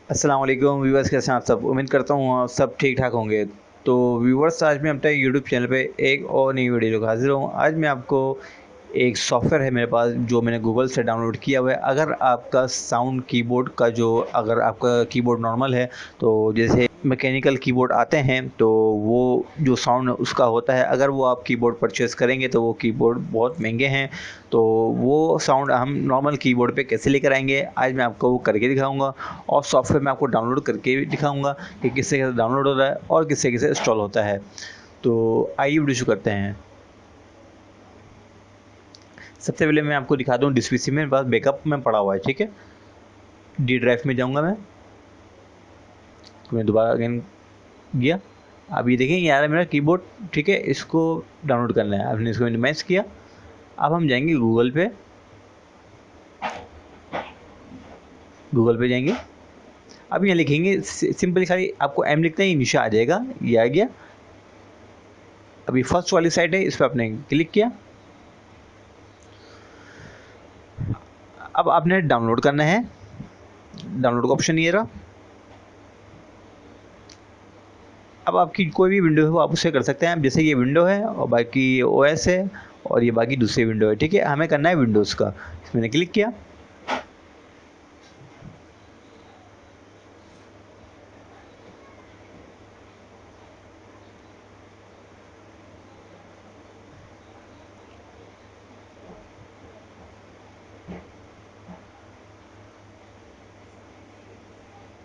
अस्सलाम वालेकुम व्यूवर्स, कैसे हैं आप सब। उम्मीद करता हूँ आप सब ठीक ठाक होंगे। तो व्यूवर्स, आज मैं अपने यूट्यूब चैनल पे एक और नई वीडियो लेकर हाजिर हूँ। आज मैं आपको एक सॉफ्टवेयर है मेरे पास जो मैंने गूगल से डाउनलोड किया हुआ है। अगर आपका साउंड कीबोर्ड का अगर आपका कीबोर्ड नॉर्मल है, तो जैसे मैकेनिकल कीबोर्ड आते हैं, तो वो जो साउंड उसका होता है, अगर वो आप कीबोर्ड परचेज़ करेंगे तो वो कीबोर्ड बहुत महंगे हैं। तो वो साउंड हम नॉर्मल कीबोर्ड पे कैसे लेकर आएंगे, आज मैं आपको वो करके दिखाऊंगा। और सॉफ्टवेयर मैं आपको डाउनलोड करके भी दिखाऊंगा कि किससे कैसे डाउनलोड होता है और किससे कैसे इंस्टॉल होता है। तो आइए वीडियो शुरू करते हैं। सबसे पहले मैं आपको दिखा दूँ, डिस पीसी मेरे पास बैकअप में पड़ा हुआ है, ठीक है। डी ड्राइव में जाऊंगा मैं, तो मैं दोबारा अगेन गया। अब ये देखिए, ये आ रहा है मेरा कीबोर्ड, ठीक है। इसको डाउनलोड करना है, आपने इसको मिनिमाइज किया। अब हम जाएंगे गूगल पे जाएंगे। अब यहाँ लिखेंगे सिंपली, खाली आपको एम लिखना है, ये नीचे आ जाएगा, ये आ गया। अभी फर्स्ट वाली साइट है, इस पर आपने क्लिक किया। अब आपने डाउनलोड करना है, डाउनलोड का ऑप्शन ये रहा। अब आपकी कोई भी विंडो है वो आप उससे कर सकते हैं। जैसे ये विंडो है और बाकी ओएस है और ये बाकी दूसरी विंडो है, ठीक है। हमें करना है विंडोज़ का। मैंने क्लिक किया।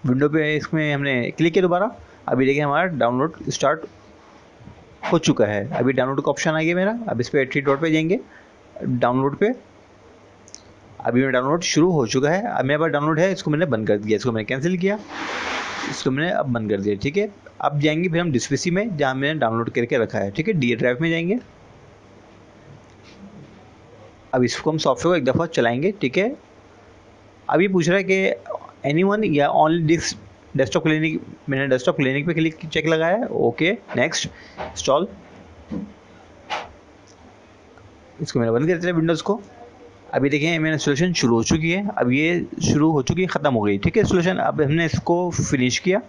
विंडो पे इसमें हमने क्लिक किया दोबारा। अभी देखिए हमारा डाउनलोड स्टार्ट हो चुका है। अभी डाउनलोड का ऑप्शन आ गया मेरा। अब इस पर 3 डॉट पे जाएंगे, डाउनलोड पे। अभी मेरा डाउनलोड शुरू हो चुका है। अब मेरे पास डाउनलोड है, इसको मैंने बंद कर दिया, इसको मैंने कैंसिल किया, इसको मैंने अब बंद कर दिया, ठीक है। अब जाएंगे फिर हम डिस पीसी में, जहाँ मैंने डाउनलोड करके रखा है, ठीक है। डी ड्राइव में जाएंगे। अब इसको हम सॉफ्टवेयर को एक दफ़ा चलाएंगे, ठीक है। अभी पूछ रहा है कि एनीवन या ओनली डिस्क डेस्कटॉप क्लिनिक। मैंने डेस्कटॉप क्लिनिक पे क्लिक चेक लगाया है, ओके। Next install. इसको मैंने बंद कर दिया विंडोज़ को। अभी देखिए मेरा इंस्टॉलेशन शुरू हो चुकी है। अब ये शुरू हो चुकी है, ख़त्म हो गई, ठीक है इंस्टॉलेशन। अब हमने इसको फिनिश किया।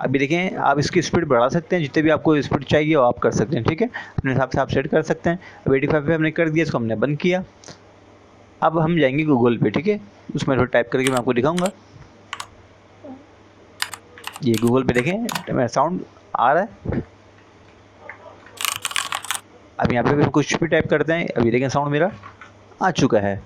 अभी देखें, आप इसकी स्पीड बढ़ा सकते हैं, जितने भी आपको स्पीड चाहिए वो आप कर सकते हैं, ठीक है। अपने हिसाब से आप सेट कर सकते हैं। अब 85 पे हमने कर दिया, इसको हमने बंद किया। अब हम जाएंगे गूगल पे, ठीक है। उसमें थोड़ा टाइप करके मैं आपको दिखाऊंगा। ये गूगल पे देखें मेरा साउंड आ रहा है। अब यहाँ पे भी हम कुछ भी टाइप करते हैं, अभी देखें साउंड मेरा आ चुका है।